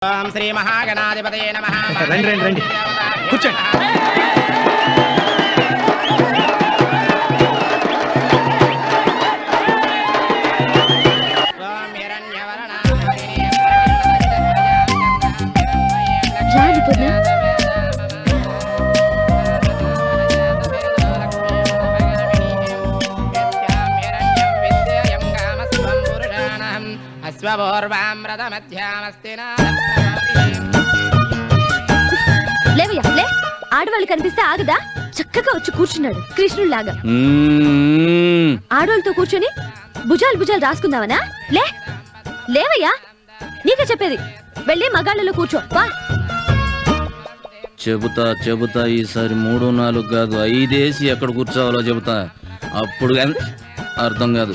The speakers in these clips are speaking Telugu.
ఓం శ్రీ మహాగణాధిపతయే నమః. రండి రండి రండి కూర్చోండి. ఓం హిరణ్యవర్ణాయ లేవయ్యా లే. ఆడవాళ్ళు కనిపిస్తే ఆగదా? చక్కగా వచ్చి కూర్చున్నాడు కృష్ణుడిలాగా. ఆడవాళ్ళతో కూర్చొని భుజాలు భుజాలు రాసుకుందావనా? లే లేవయ్యా, నీకే చెప్పేది. వెళ్ళి మగాళ్ళలో కూర్చో వా. చెబుతా ఈసారి 3 4 కాదు 5 వేసి ఎక్కడ కూర్చోవాలో చెబుతా. అప్పుడు అర్థం కాదు.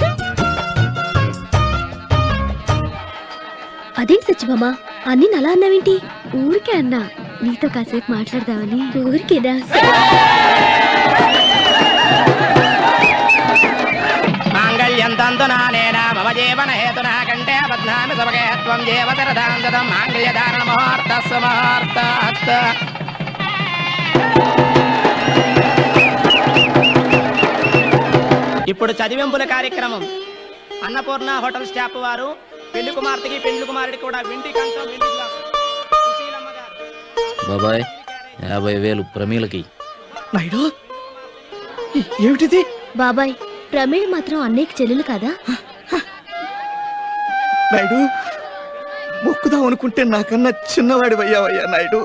అదేంటి సత్యమామ అన్ని అలా అన్నావేంటి? ఊరికే అన్నా, నీతో కాసేపు మాట్లాడదామని. ఊరికేదా? మాంగళ్యం తంతునానేన మమ జీవన హేతునా కంటే బధ్నామి సభకే త్వం జీవతరదాం దదం మాంగళ్యధారణ ముహూర్తస్సు ముహూర్తాస్తు. ఇప్పుడు చదివింపుల కార్యక్రమం. అన్నపూర్ణ హోటల్ స్టాఫ్ వారు పెళ్లి కుమార్తెకి పెళ్లి కుమారుడికి కూడా వెండి కంచం వెండి గ్లాసు. సుశీలమ్మ గారు. బాబాయ్ 50,000 ప్రమీలకి. నాయుడు ఏమిటిది? బాబాయ్ ప్రమీళ మాత్రం అన్నయ్యకి చెల్లెలు కాదా? నాయుడు మొక్కుదాం అనుకుంటే నాకన్నా చిన్నవాడి అయ్యావయ్యా నాయుడు.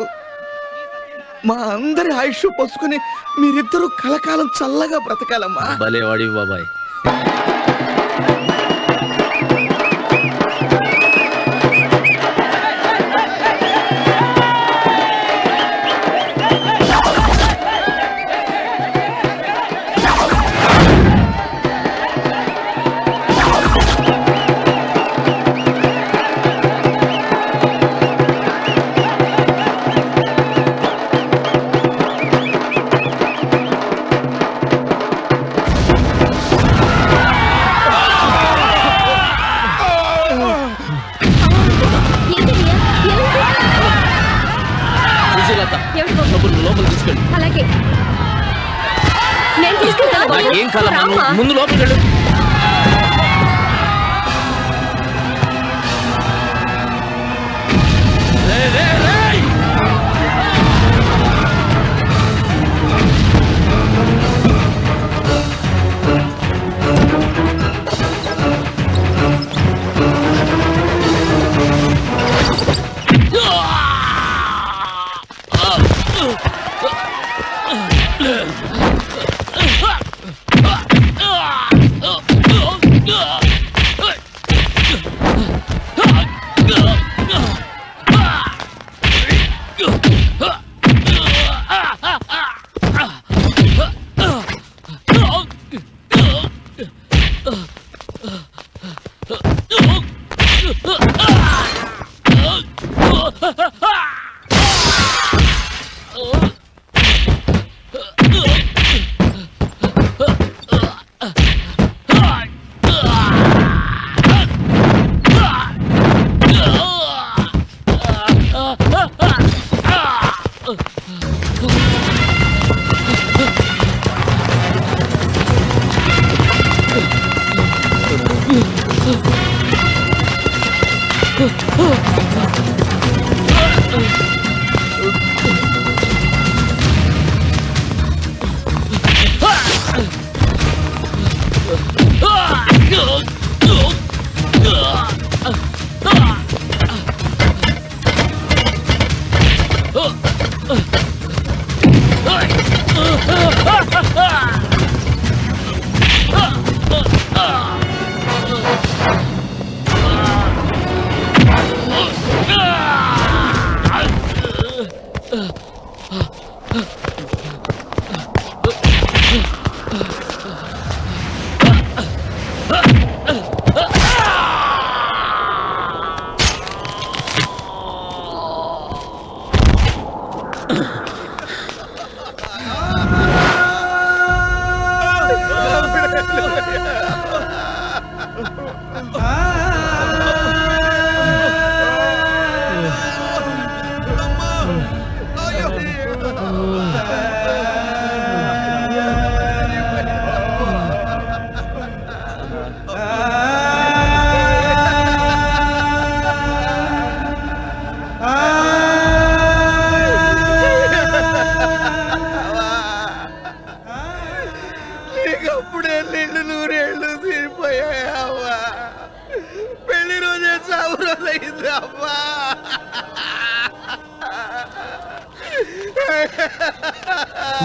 మా అందరి ఆయుష్ పోసుకుని మీరిద్దరూ కలకాలం చల్లగా బ్రతకాలమ్మా. భలే వాడివి బాబాయ్. లోపల తీసుకెళ్ళి. అలాగే నేను తీసుకెళ్తాను. ఏం కాలమ్మా, ముందు లోపలికి వెళ్ళు.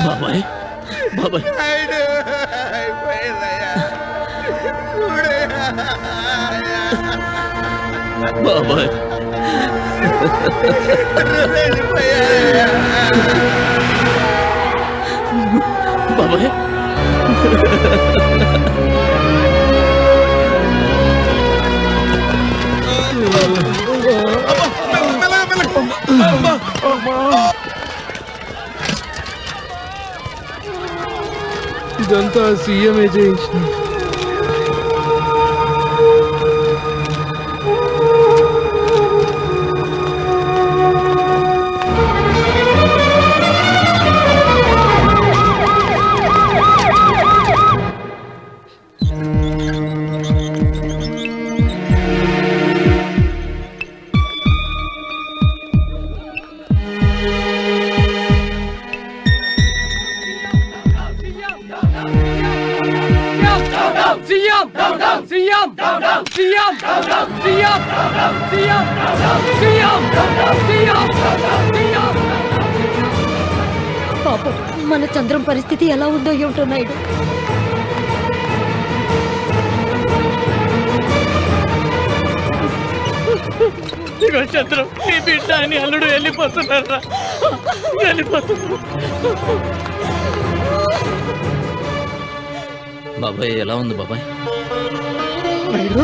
బాబాయ్ బాబాయ్ నాయుడు అయిపోయిందయ్యా. చూడయ్యా. బాబాయ్ వెళ్ళిపోయారయ్యా. బాబాయ్ ఇదంతా సీఎంఏ చేయించిన. పాపం మన చంద్రం పరిస్థితి ఎలా ఉందో ఏమిటో నాయుడు. చంద్రం నీ బిడ్డ అని అల్లుడు వెళ్ళిపోతున్నారా? వెళ్ళిపోతున్నారు. బాబాయ్ ఎలా ఉంది బాబాయ్? నాయుడు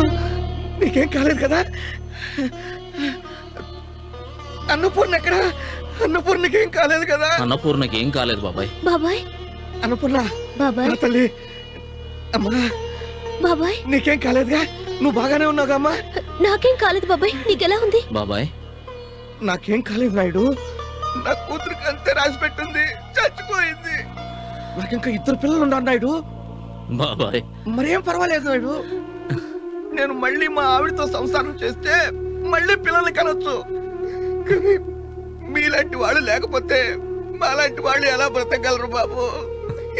నీకేం కాలేదు కదా? అన్నపూర్ణ ఎక్కడ? అన్నపూర్ణకేం కాలేదు కదా? అన్నపూర్ణకి ఏం కాలేదు బాబాయ్. బాబాయ్ అన్నపూర్ణ బాబాయ్ నా తల్లి అమ్మా బాబాయ్ నీకేం కాలేదుగా? నువ్వు బాగానే ఉన్నావుగా అమ్మా? నాకేం కాలేదు బాబాయ్. నీకెలా ఉంది? బాబాయ్ నాకేం కాలేదు నాయుడు. నా కూతురికి అంతే రాసి పెట్టింది, చచ్చిపోయింది. నాకింకా 2 పిల్లలు ఉన్నారు నాయుడు. బాబాయ్ మరేం పర్వాలేదు నాయుడు. నేను మళ్ళీ మా ఆవిడతో సంసారం చేస్తే మళ్ళీ పిల్లల్ని కనొచ్చు. కానీ మీలాంటి వాళ్ళు లేకపోతే మాలాంటి వాళ్ళు ఎలా బ్రతకగలరు బాబు?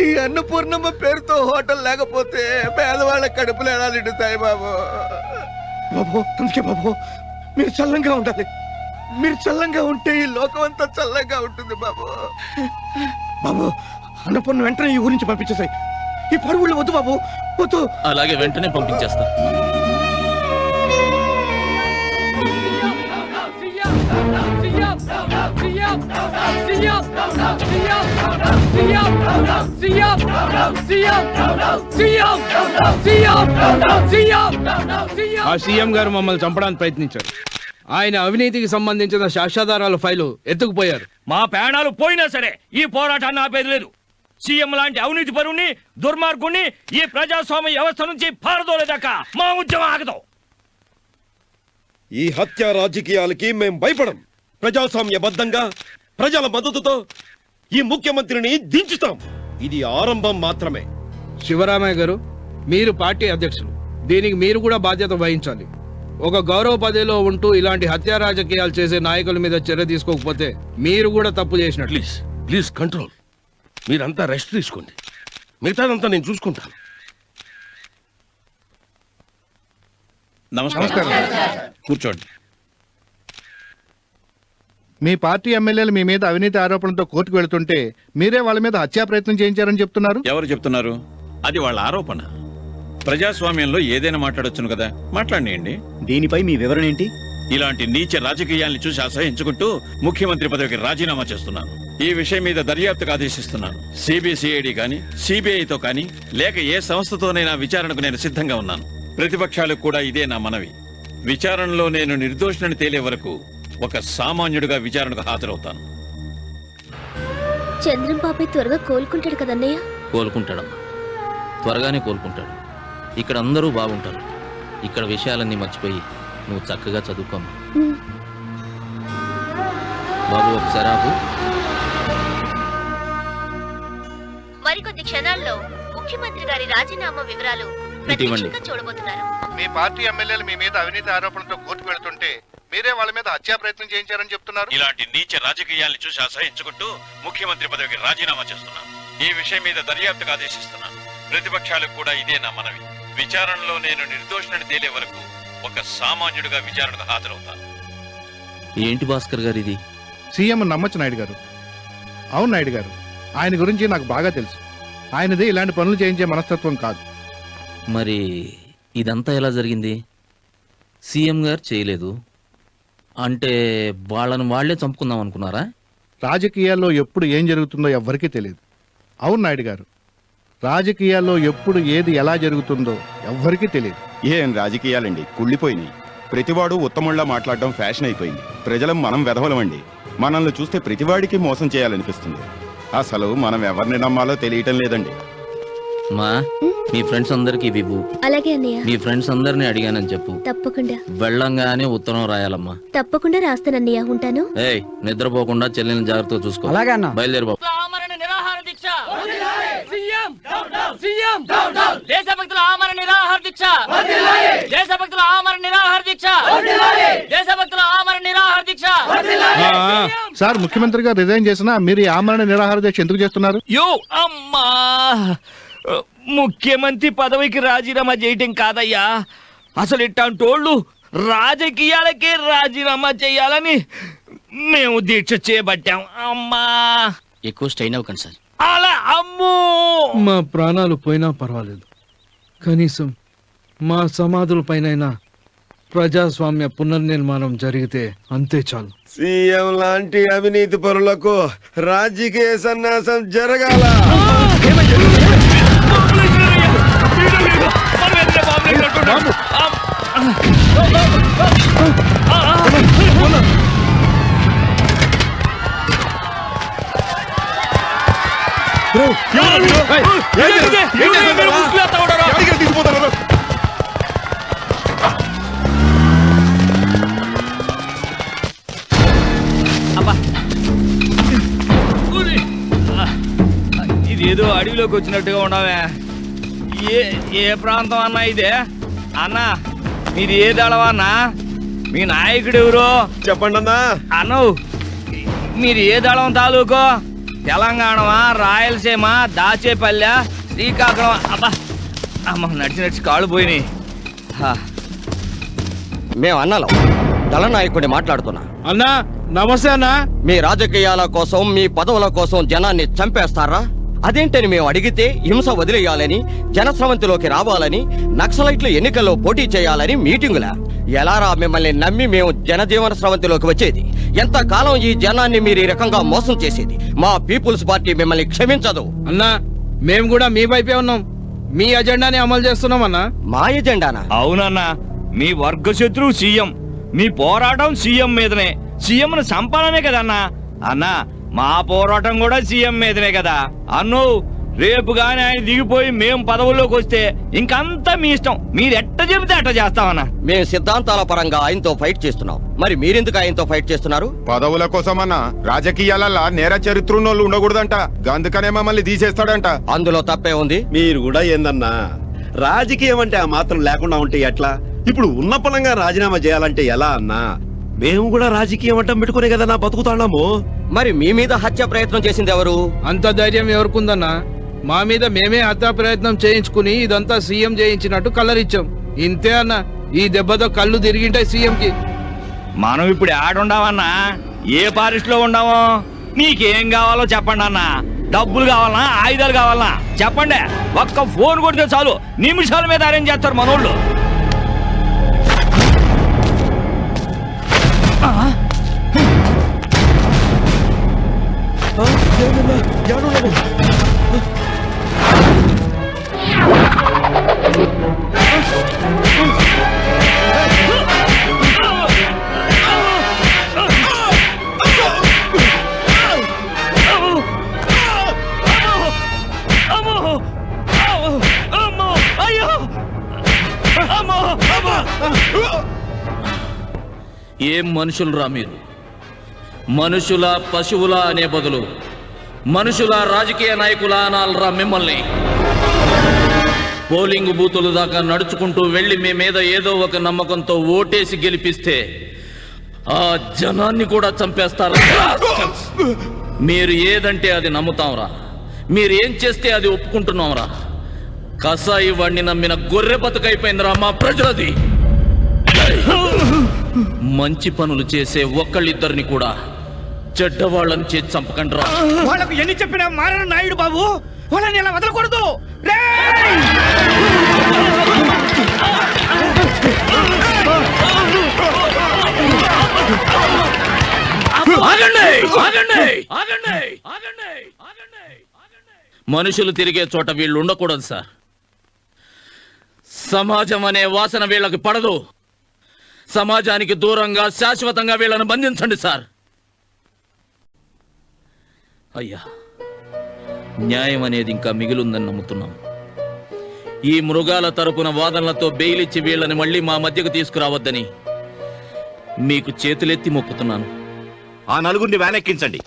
ఈ అన్నపూర్ణమ్మ పేరుతో హోటల్ లేకపోతే పేదవాళ్ళ కడుపులు ఎలా నిండుతాయి బాబు? బాబు అందుకే బాబు మీరు చల్లంగా ఉండాలి. మీరు చల్లంగా ఉంటే ఈ లోకం అంతా చల్లంగా ఉంటుంది బాబు. బాబు అన్నపూర్ణ వెంటనే ఈ ఊరి నుంచి పంపించేసాయి. ఈ పరుగుళ్ళు వద్దు బాబు, వద్దు. అలాగే వెంటనే పంపించేస్తా. ఆ సీఎం గారు మమ్మల్ని చంపడానికి ప్రయత్నించారు. ఆయన అవినీతికి సంబంధించిన సాక్ష్యాధారాల ఫైలు ఎత్తుకుపోయారు. మా ప్రాణాలు పోయినా సరే ఈ పోరాటాన్ని ఆపేది లేదు. సీఎం లాంటి అవినీతి పరుణ్ణి, దుర్మార్గుణ్ణి ఈ ప్రజాస్వామ్య వ్యవస్థ నుంచి పారదోలేదాకా మా ఉద్యమం ఆగదు. ఈ హత్య రాజకీయాలకి మేం భయపడం. ప్రజాస్వామ్యబద్ధంగా ప్రజల మద్దతుతో ఈ ముఖ్యమంత్రిని దించుతాం. ఇది ఆరంభం మాత్రమే. శివరామయ్య గారు, మీరు పార్టీ అధ్యక్షులు. దీనికి మీరు కూడా బాధ్యత వహించాలి. ఒక గౌరవ పదవిలో ఉంటూ ఇలాంటి హత్యా రాజకీయాలు చేసే నాయకుల మీద చర్య తీసుకోకపోతే మీరు కూడా తప్పు చేసినట్లు. Please please control. మీరంతా రెస్ట్ తీసుకోండి. మిగతాదంతా నేను చూసుకుంటాను. నమస్కారం. కూర్చోండి. మీ పార్టీ ఎమ్మెల్యేలు మీ మీద అవినీతి ఆరోపణలతో కోర్టుకు వెళుతుంటే మీరే వాళ్ళ మీద హత్యా ప్రయత్నం చేయించారని చెప్తున్నారు. ఎవరు చెప్తున్నారు? అది వాళ్ళ ఆరోపణ. ప్రజాస్వామ్యంలో ఏదైనా మాట్లాడొచ్చును కదా, మాట్లాడియండి. దీనిపై మీ వివరణ ఏంటి? ఇలాంటి నీచ రాజకీయాల్ని చూసి అసహించుకుంటూ ముఖ్యమంత్రి పదవికి రాజీనామా చేస్తున్నాను. ఈ విషయం మీద దర్యాప్తుకు ఆదేశిస్తున్నాను. సిబిసిఐడి కానీ సిబిఐతో కానీ లేక ఏ సంస్థతోనైనా విచారణకు నేను సిద్ధంగా ఉన్నాను. ప్రతిపక్షాలకు కూడా ఇదే నా మనవి. విచారణలో నేను నిర్దోషిని తేలే వరకు ఒక సామాన్యుడిగా విచారణకు హాజరవుతాను. చంద్రం పాపై త్వరగా కోలుకుంటాడు కదన్నయ్య? కోలుకుంటాడమ్మా, త్వరగానే కోలుకుంటాడు. ఇక్కడ అందరూ బాగుంటారు. ఇక్కడ విషయాలన్నీ మర్చిపోయి నువ్వు చక్కగా చదువుకోమ్మా. బాబు ఒకసారి ఆపు. మరికొద్ది క్షణాల్లో ముఖ్యమంత్రి గారి రాజీనామా వివరాలు ప్రత్యక్షంగా చూడబోతున్నారు. మీ పార్టీ ఎమ్మెల్యేలు మీ మీద అవినీతి ఆరోపణలతో కోర్టుకు వెళుతుంటే మీరే వాళ్ళ మీద హత్యా ప్రయత్నం చేయించారని చెప్తున్నారు. ఇలాంటి నీచ రాజకీయాల్ని చూసి అసహించుకుంటూ ముఖ్యమంత్రి పదవికి రాజీనామా చేస్తున్నాను. ఈ విషయం మీద దర్యాప్తుకు ఆదేశిస్తున్నాను. ప్రతిపక్షాలకు కూడా ఇదే నా మనవి. విచారణలో నేను నిర్దోషిని తేలే వరకు ఒక సామాన్యుడిగా విచారణకు హాజరవుతాను. ఏంటి భాస్కర్ గారు ఇది? సీఎం నమ్మచ్చు నాయుడు గారు. అవును నాయుడు గారు, ఆయన గురించి నాకు బాగా తెలుసు. ఆయనది ఇలాంటి పనులు చేయించే మనస్తత్వం కాదు. మరి ఇదంతా ఎలా జరిగింది? సీఎం గారు చేయలేదు అంటే వాళ్ళని వాళ్లే చంపుకుందాం అనుకున్నారా? రాజకీయాల్లో ఎప్పుడు ఏం జరుగుతుందో ఎవ్వరికీ తెలియదు. అవును నాయుడు గారు, రాజకీయాల్లో ఎప్పుడు ఏది ఎలా జరుగుతుందో ఎవ్వరికీ తెలియదు. ఏం రాజకీయాలండి, కుళ్ళిపోయినాయి. ప్రతివాడు ఉత్తమంలా మాట్లాడడం ఫ్యాషన్ అయిపోయింది. ప్రజలం మనం వెధవలమండి. మనల్ని చూస్తే ప్రతివాడికి మోసం చేయాలనిపిస్తుంది. అసలు మనం ఎవరిని నమ్మాలో తెలియటం లేదండి. మా మీ ఫ్రెండ్స్ అందరికి ఇవ్వు. అలాగే అన్నయ్య. మీ ఫ్రెండ్స్ అందరిని అడిగానని చెప్పు. తప్పకుండా. వెళ్ళంగానే ఉత్తరం రాయాలమ్మా. తప్పకుండా రాస్తానన్నయ్య. ఉంటాను. ఏయ్, నిద్రపోకుండా చెల్లెల్ని జాగ్రత్తగా చూసుకో. అలాగే అన్న. బయలుదేరు బాబు. ఆమరణ నిరాహార దీక్ష. సీఎం సీఎం దేశభక్తుల ఆమరణ నిరాహార దీక్ష. దేశభక్తుల ఆమరణ నిరాహార దీక్ష. దేశభక్తుల ఆమరణ నిరాహార దీక్ష. సార్, ముఖ్యమంత్రి గారు రిజైన్ చేసినా మీరు ఈ ఆమరణ నిరాహార దీక్ష ఎందుకు చేస్తున్నారు? యో అమ్మా, ముఖ్యమంత్రి పదవికి రాజీనామా చేయటం కాదయ్యా, అసలు ఇట్లాంటోళ్ళు రాజకీయాలకే రాజీనామా చేయాలని మేము దీక్ష చేపట్టాం. అమ్మా, ఎక్కువ స్ట్రెయిన్ అవ్వకండి సార్. అలా అమ్మో, మా ప్రాణాలు పోయినా పర్వాలేదు, కనీసం మా సమాధుల పైన ప్రజాస్వామ్య పునర్నిర్మాణం జరిగితే అంతే చాలు. సీఎం లాంటి అవినీతి పరులకు రాజకీయ సన్యాసం జరగాల. ఇదేదో అడవిలోకి వచ్చినట్టుగా ఉన్నావే. ఏ ప్రాంతం అన్నా ఇదే? అన్నా, మీది ఏ దళవా అన్నా? మీ నాయకుడు ఎవరు చెప్పండి అన్నా. అను, మీరు ఏ దళం తాలూకో? తెలంగాణమా, రాయలసీమ, దాచేపల్లె, శ్రీకాకుళం? అబ్బా అమ్మ, నడిచి కాళ్ళు పోయినాయి. మేము అన్నలం దళ నాయకుడిని మాట్లాడుతున్నా. అన్నా నమస్తే అన్నా. మీ రాజకీయాల కోసం, మీ పదవుల కోసం జనాన్ని చంపేస్తారా? అదేంటని మేము అడిగితే హింస వదిలేయాలని, జనస్రవంతిలోకి రావాలని, నక్సలైట్లు ఎన్నికల్లో పోటీ చేయాలని మీటింగులా? ఎలారా మిమ్మల్ని నమ్మి మేము జనజీవన స్రవంతిలోకి వచ్చేది? ఎంతకాలం ఈ జనాన్ని మీరు ఈ రకంగా మోసం చేసేది? మా పీపుల్స్ పార్టీ మిమ్మల్ని క్షమించదు. అన్నా, మేము కూడా మీ వైపే ఉన్నాం. మీ అజెండాని అమలు చేస్తున్నాం అన్నా. మా ఎజెండానా? అవునన్నా, మీ వర్గ శత్రువు సీఎం, మీ పోరాటం సీఎం మీదనే. సీఎంను చంపాలనే కదన్నా. అన్నా, మా పోరాటం కూడా సీఎం మీదనే కదా. అన్ను, రేపు గాని ఆయన దిగిపోయి మేము పదవుల్లోకి వస్తే ఇంకంతా మీ ఇష్టం. మీరు ఎట్ట చెబితే అట్ట చేస్తామన్నా. మేము సిద్ధాంతాల పరంగా ఆయనతో ఫైట్ చేస్తున్నాం. మరి మీరెందుకు ఆయనతో ఫైట్ చేస్తున్నారు? పదవుల కోసమన్నా రాజకీయాలల్లా నేర చరిత్రన్నోళ్ళు ఉండకూడదంట. అందుకనే మమ్మల్ని తీసేస్తాడంట. అందులో తప్పే ఉంది. మీరు కూడా ఏందన్నా, రాజకీయం అంటే ఆ మాత్రం లేకుండా ఉంటే ఎట్లా? ఇప్పుడు ఉన్న పలంగా రాజీనామా చేయాలంటే ఎలా అన్నా? మేము కూడా రాజకీయం అడ్డం పెట్టుకునే కదన్నా బతుకుతాము. మరి మీ మీద హత్య ప్రయత్నం చేసింది ఎవరు? అంత ధైర్యం ఎవరికుందన్నా? మా మీద మేమే హత్యా ప్రయత్నం చేయించుకుని ఇదంతా సీఎం చేయించినట్టు కలరిచ్చాం. ఇంతే అన్న. ఈ దెబ్బతో కళ్ళు తిరిగింటాయి సీఎంకి. మనం ఇప్పుడు ఆడుండామన్నా? ఏ పారిస్లో ఉండామో? మీకేం కావాలో చెప్పండి అన్నా. డబ్బులు కావాలన్నా, ఆయుధాలు కావాలన్నా చెప్పండి. ఒక్క ఫోన్ కొడితే చాలు, నిమిషాల మీద అరేంజ్ చేస్తారు మనోళ్ళు. ఏం మనుషులరా మీరు? మనుషుల పశువుల అనే బదులు మనుషుల రాజకీయ నాయకుల అనాలరా మిమ్మల్ని. పోలింగ్ బూతుల దాకా నడుచుకుంటూ వెళ్ళి మీ మీద ఏదో ఒక నమ్మకంతో ఓటేసి గెలిపిస్తే ఆ జనాన్ని కూడా చంపేస్తారా? మీరు ఏదంటే అది నమ్ముతాంరా. మీరు ఏం చేస్తే అది ఒప్పుకుంటున్నాంరా. కసాయి వాడిని నమ్మిన గొర్రె బతుకైపోయిందిరా మా ప్రజలది. మంచి పనులు చేసే ఒక్కళ్ళిద్దరిని కూడా చెడ్డవాళ్ళని చేసి చంపకండి రా. వాళ్ళకు ఎన్ని చెప్పినా మారను నాయుడు బాబు, వాళ్ళని ఇలా వదలకూడదు. ఆగండి! ఆగండి! ఆగండి! ఆగండి! ఆగండి! మనుషులు తిరిగే చోట వీళ్ళు ఉండకూడదు సార్. సమాజం అనే వాసన వీళ్ళకి పడదు. సమాజానికి దూరంగా శాశ్వతంగా వీళ్ళని బంధించండి సార్. అయ్యా, న్యాయం అనేది ఇంకా మిగిలుందని నమ్ముతున్నాం. ఈ మృగాల తరపున వాదనలతో బెయిలిచ్చి వీళ్ళని మళ్ళీ మా మధ్యకు తీసుకురావద్దని మీకు చేతులెత్తి మొక్కుతున్నాను. ఆ నలుగురిని వ్యాన్ ఎక్కించండి.